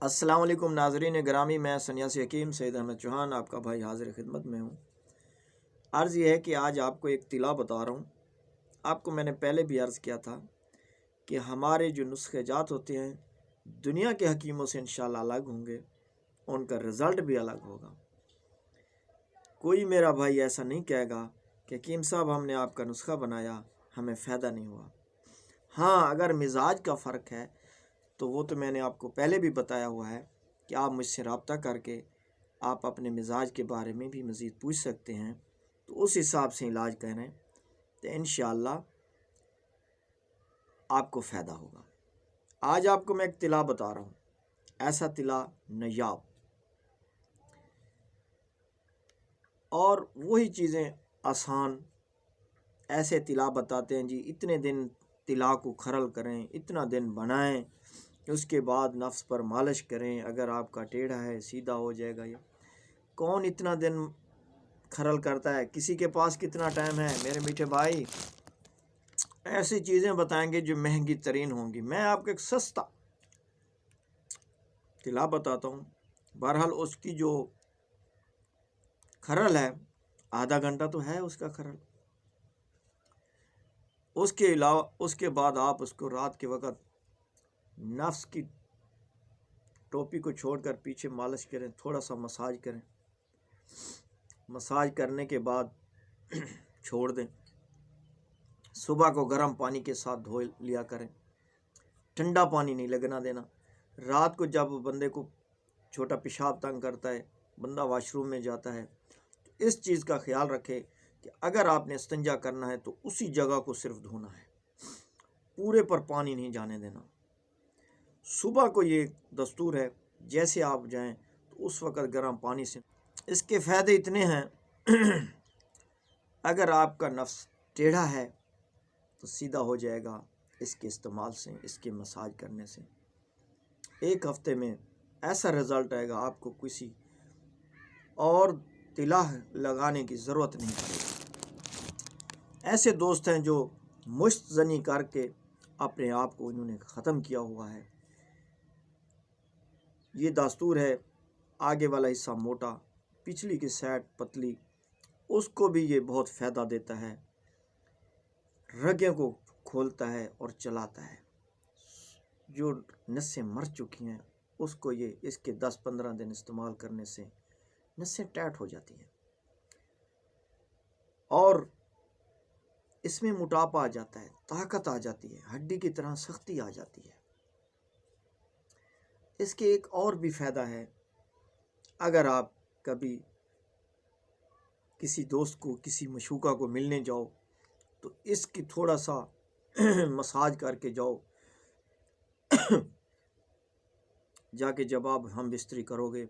अस्सलाम वालेकुम नाज़रीन गिरामी, मैं सन्यासी हकीम सैयद अहमद चौहान आपका भाई हाज़िर खिदमत में हूँ। अर्ज़ ये है कि आज आपको एक तिला बता रहा हूँ। आपको मैंने पहले भी अर्ज़ किया था कि हमारे जो नुस्खे जात होते हैं दुनिया के हकीमों से इंशाअल्लाह अलग होंगे, उनका रिज़ल्ट भी अलग होगा। कोई मेरा भाई ऐसा नहीं कहेगा कि हकीम साहब हमने आपका नुस्खा बनाया, हमें फ़ायदा नहीं हुआ। हाँ, अगर मिजाज का फ़र्क है तो वो तो मैंने आपको पहले भी बताया हुआ है कि आप मुझसे रब्ता करके आप अपने मिजाज के बारे में भी मज़ीद पूछ सकते हैं, तो उस हिसाब से इलाज करें तो इंशाअल्लाह आपको फ़ायदा होगा। आज आपको मैं एक तिला बता रहा हूँ, ऐसा तिला नयाब, और वही चीज़ें आसान। ऐसे तिला बताते हैं जी, इतने दिन तिला को खरल करें, इतना दिन बनाएं, उसके बाद नफ्स पर मालिश करें, अगर आपका टेढ़ा है सीधा हो जाएगा। ये कौन इतना दिन खरल करता है? किसी के पास कितना टाइम है मेरे मीठे भाई? ऐसी चीज़ें बताएंगे जो महंगी तरीन होंगी। मैं आपको एक सस्ता तिला बताता हूँ। बहरहाल उसकी जो खरल है, आधा घंटा तो है उसका खरल। उसके अलावा उसके बाद आप उसको रात के वक़्त नफ्स की टोपी को छोड़कर पीछे मालिश करें, थोड़ा सा मसाज करें। मसाज करने के बाद छोड़ दें। सुबह को गर्म पानी के साथ धो लिया करें, ठंडा पानी नहीं लगना देना। रात को जब बंदे को छोटा पेशाब तंग करता है, बंदा वाशरूम में जाता है, तो इस चीज़ का ख्याल रखे कि अगर आपने इस्तिंजा करना है तो उसी जगह को सिर्फ धोना है, पूरे पर पानी नहीं जाने देना। सुबह को ये दस्तूर है, जैसे आप जाएं तो उस वक़्त गर्म पानी से। इसके फ़ायदे इतने हैं अगर आपका नफ्स टेढ़ा है तो सीधा हो जाएगा इसके इस्तेमाल से, इसके मसाज करने से। एक हफ्ते में ऐसा रिज़ल्ट आएगा, आपको किसी और तिला लगाने की ज़रूरत नहीं पड़ेगी। ऐसे दोस्त हैं जो मुश्तज़नी करके अपने आप को इन्होंने ख़त्म किया हुआ है। ये दस्तूर है, आगे वाला हिस्सा मोटा, पिछली की साइड पतली, उसको भी ये बहुत फ़ायदा देता है। रगें को खोलता है और चलाता है। जो नसें मर चुकी हैं उसको ये इसके 10-15 दिन इस्तेमाल करने से नसें टाइट हो जाती हैं और इसमें मोटापा आ जाता है, ताकत आ जाती है, हड्डी की तरह सख्ती आ जाती है। इसके एक और भी फ़ायदा है, अगर आप कभी किसी दोस्त को, किसी मशूका को मिलने जाओ तो इसकी थोड़ा सा मसाज करके जाओ। जाके जब आप हम बिस्तरी करोगे,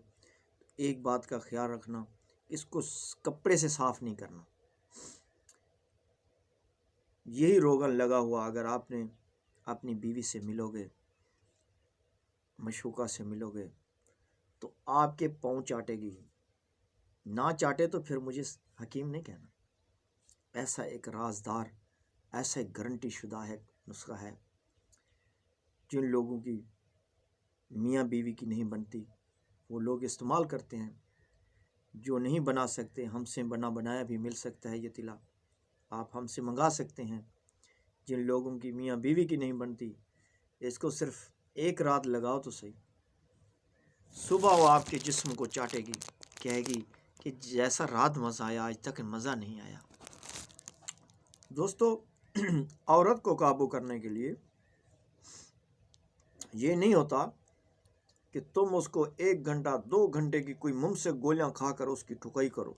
एक बात का ख्याल रखना, इसको कपड़े से साफ़ नहीं करना। यही रोगन लगा हुआ अगर आपने अपनी बीवी से मिलोगे, मशूका से मिलोगे, तो आपके पाँव चाटेगी। ना चाटे तो फिर मुझे हकीम नहीं कहना। ऐसा एक राजदार, ऐसा एक गारंटी शुदा है नुस्खा है। जिन लोगों की मियाँ बीवी की नहीं बनती वो लोग इस्तेमाल करते हैं। जो नहीं बना सकते, हमसे बना बनाया भी मिल सकता है ये तिला, आप हमसे मंगा सकते हैं। जिन लोगों की मियाँ बीवी की नहीं बनती, इसको सिर्फ एक रात लगाओ तो सही, सुबह वो आपके जिस्म को चाटेगी, कहेगी कि जैसा रात मज़ा आया आज तक मज़ा नहीं आया। दोस्तों, औरत को काबू करने के लिए ये नहीं होता कि तुम उसको 1 घंटा 2 घंटे की कोई मुंह से गोलियां खाकर उसकी ठुकाई करो,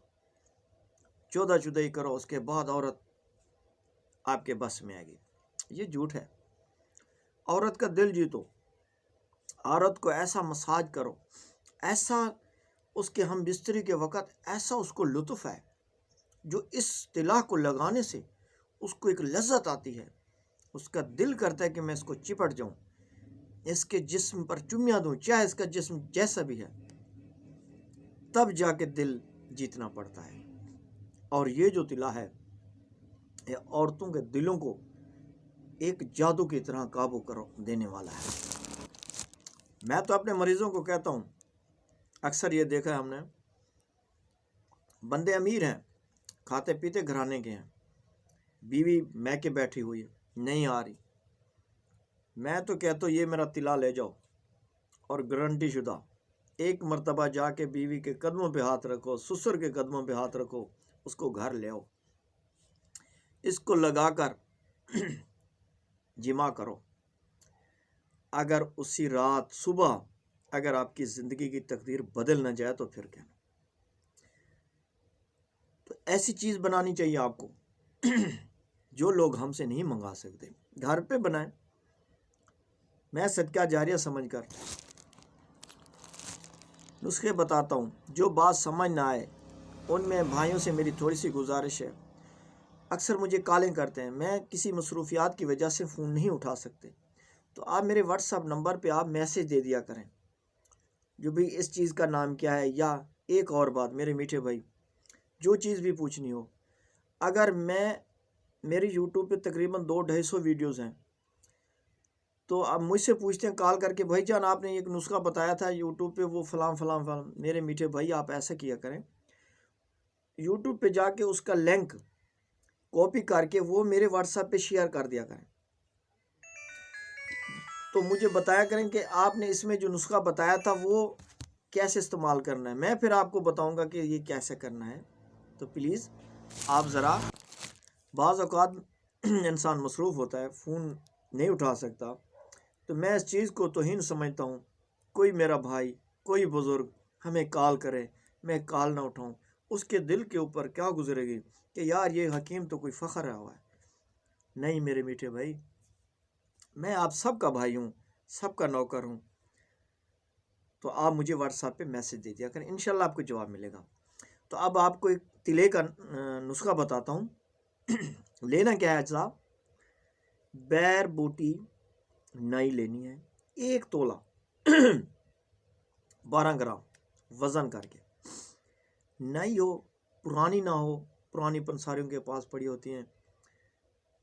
चौदा चुदाई करो, उसके बाद औरत आपके बस में आएगी। ये झूठ है। औरत का दिल जीतो, औरत को ऐसा मसाज करो, ऐसा उसके हम बिस्तरी के वक़्त ऐसा उसको लुत्फ़ है जो इस तिला को लगाने से उसको एक लज्जत आती है। उसका दिल करता है कि मैं इसको चिपट जाऊं, इसके जिस्म पर चुम्मियाँ दूं, चाहे इसका जिस्म जैसा भी है। तब जाके दिल जीतना पड़ता है। और ये जो तिला है ये औरतों के दिलों को एक जादू की तरह काबू कर देने वाला है। मैं तो अपने मरीजों को कहता हूँ, अक्सर ये देखा है हमने, बंदे अमीर हैं, खाते पीते घराने के हैं, बीवी मैके बैठी हुई है, नहीं आ रही, मैं तो कहता हूँ ये मेरा तिला ले जाओ और गारंटी शुदा एक मर्तबा जाके बीवी के कदमों पे हाथ रखो, ससुर के कदमों पे हाथ रखो, उसको घर ले आओ, इसको लगाकर जिमा करो। अगर उसी रात सुबह अगर आपकी ज़िंदगी की तकदीर बदल न जाए तो फिर क्या। तो ऐसी चीज़ बनानी चाहिए आपको जो लोग हमसे नहीं मंगा सकते, घर पे बनाएं। मैं सदका जारिया समझकर नुस्खे बताता हूँ, जो बात समझ ना आए उनमें भाइयों से मेरी थोड़ी सी गुजारिश है। अक्सर मुझे कॉलिंग करते हैं, मैं किसी मसरूफियात की वजह से फ़ोन नहीं उठा सकते, तो आप मेरे व्हाट्सएप नंबर पे आप मैसेज दे दिया करें, जो भी इस चीज़ का नाम क्या है, या एक और बात मेरे मीठे भाई, जो चीज़ भी पूछनी हो, अगर मेरी यूट्यूब पे तकरीबन 200-250 वीडियोज़ हैं, तो आप मुझसे पूछते हैं कॉल करके, भाई जान आपने एक नुस्खा बताया था यूट्यूब पे, वो फलां फलां फलां। मेरे मीठे भाई आप ऐसा किया करें, यूट्यूब पे जाके उसका लिंक कॉपी करके वो मेरे व्हाट्सएप पे शेयर कर दिया करें, तो मुझे बताया करें कि आपने इसमें जो नुस्खा बताया था वो कैसे इस्तेमाल करना है, मैं फिर आपको बताऊंगा कि ये कैसे करना है। तो प्लीज़ आप ज़रा, बाज़ औक़ात इंसान मसरूफ़ होता है, फ़ोन नहीं उठा सकता, तो मैं इस चीज़ को तौहीन समझता हूँ। कोई मेरा भाई, कोई बुज़ुर्ग हमें कॉल करे, मैं कॉल ना उठाऊँ, उसके दिल के ऊपर क्या गुजरेगी कि यार ये हकीम तो कोई फ़ख्र है हुआ है। नहीं मेरे मीठे भाई, मैं आप सबका भाई हूँ, सबका नौकर हूँ, तो आप मुझे व्हाट्सएप पे मैसेज दे दिया करें, इंशाल्लाह आपको जवाब मिलेगा। तो अब आपको एक तिले का नुस्खा बताता हूँ। लेना क्या है साहब, बैर बूटी नई लेनी है, 1 तोला 12 ग्राम वज़न करके, नई हो, पुरानी ना हो, पुरानी पंसारियों के पास पड़ी होती हैं,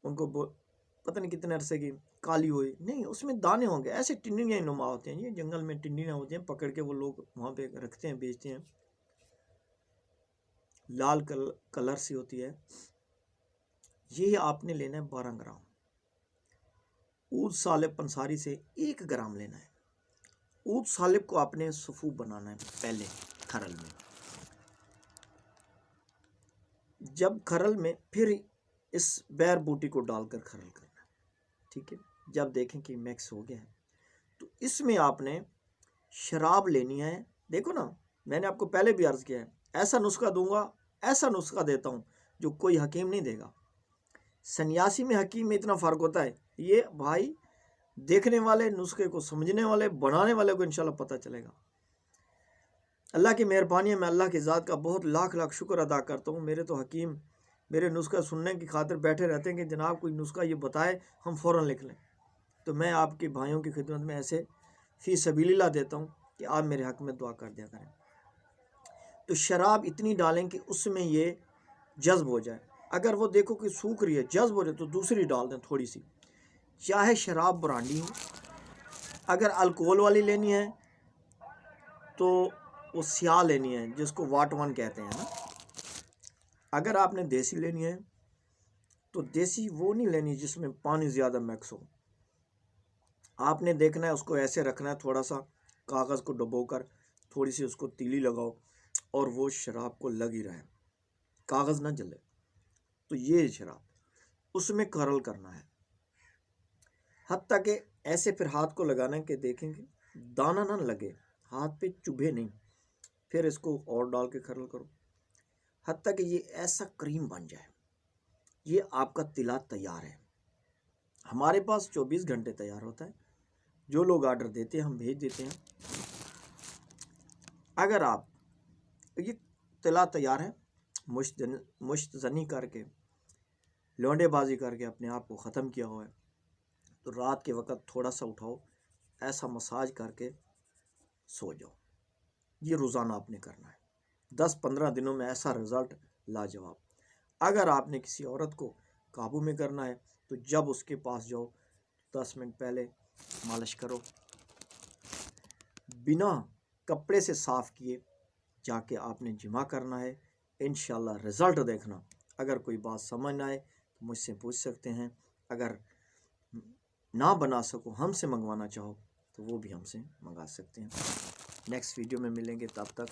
उनको पता नहीं कितने अरसे की, काली हुई नहीं, उसमें दाने होंगे, ऐसे टिंडियाँ नुमा होते हैं, ये जंगल में टिंडियाँ होती हैं, पकड़ के वो लोग वहाँ पे रखते हैं, बेचते हैं, लाल कलर सी होती है। ये आपने लेना है 12 ग्राम। ऊद सालिब पंसारी से 1 ग्राम लेना है। ऊद सालिब को आपने सफूफ बनाना है पहले खरल में, जब खरल में फिर इस बैर बूटी को डालकर खरल करना है, ठीक है। जब देखें कि मिक्स हो गया है, तो इसमें आपने शराब लेनी है। देखो ना, मैंने आपको पहले भी अर्ज़ किया है, ऐसा नुस्खा दूंगा, ऐसा नुस्खा देता हूँ जो कोई हकीम नहीं देगा। सन्यासी में हकीम में इतना फ़र्क होता है, ये भाई देखने वाले, नुस्खे को समझने वाले, बनाने वाले को इंशाल्लाह पता चलेगा। अल्लाह की मेहरबानी है, मैं अल्लाह की ज़ात का बहुत लाख लाख शुक्र अदा करता हूँ। मेरे तो हकीम मेरे नुस्खा सुनने की खातिर बैठे रहते हैं कि जनाब कोई नुस्खा ये बताए, हम फ़ौरन लिख लें। तो मैं आपके भाइयों की खिदमत में ऐसे फ़ी सबीलिल्लाह देता हूँ कि आप मेरे हक़ में दुआ कर दिया करें। तो शराब इतनी डालें कि उसमें ये जज्ब हो जाए, अगर वो देखो कि सूख रही है, जज्ब हो जाए, तो दूसरी डाल दें थोड़ी सी। चाहे शराब ब्रांडी हो, अगर अल्कोहल वाली लेनी है तो वो स्याह लेनी है, जिसको वाटवन कहते हैं ना। अगर आपने देसी लेनी है तो देसी वो नहीं लेनी जिसमें पानी ज़्यादा मिक्स हो। आपने देखना है, उसको ऐसे रखना है, थोड़ा सा कागज़ को डुबोकर थोड़ी सी उसको तीली लगाओ और वो शराब को लग ही रहा है, कागज़ ना जले, तो ये शराब, उसमें करल करना है, हत्ता कि ऐसे फिर हाथ को लगाना है कि देखेंगे दाना ना लगे, हाथ पे चुभे नहीं, फिर इसको और डाल के खरल करो, हत्ता कि ये ऐसा क्रीम बन जाए। ये आपका तिला तैयार है। हमारे पास 24 घंटे तैयार होता है, जो लोग ऑर्डर देते हैं हम भेज देते हैं। अगर आप ये तिला तैयार है, मुश्तजनी करके, लौंडेबाजी करके अपने आप को ख़त्म किया हुआ है, तो रात के वक्त थोड़ा सा उठाओ, ऐसा मसाज करके सो जाओ। ये रोज़ाना आपने करना है, 10-15 दिनों में ऐसा रिज़ल्ट लाजवाब। अगर आपने किसी औरत को काबू में करना है तो जब उसके पास जाओ 10 मिनट पहले मालिश करो, बिना कपड़े से साफ़ किए जाके आपने जिमा करना है। इंशाल्लाह रिज़ल्ट देखना। अगर कोई बात समझ ना आए तो मुझसे पूछ सकते हैं। अगर ना बना सको, हमसे मंगवाना चाहो तो वो भी हमसे मंगा सकते हैं। नेक्स्ट वीडियो में मिलेंगे, तब तक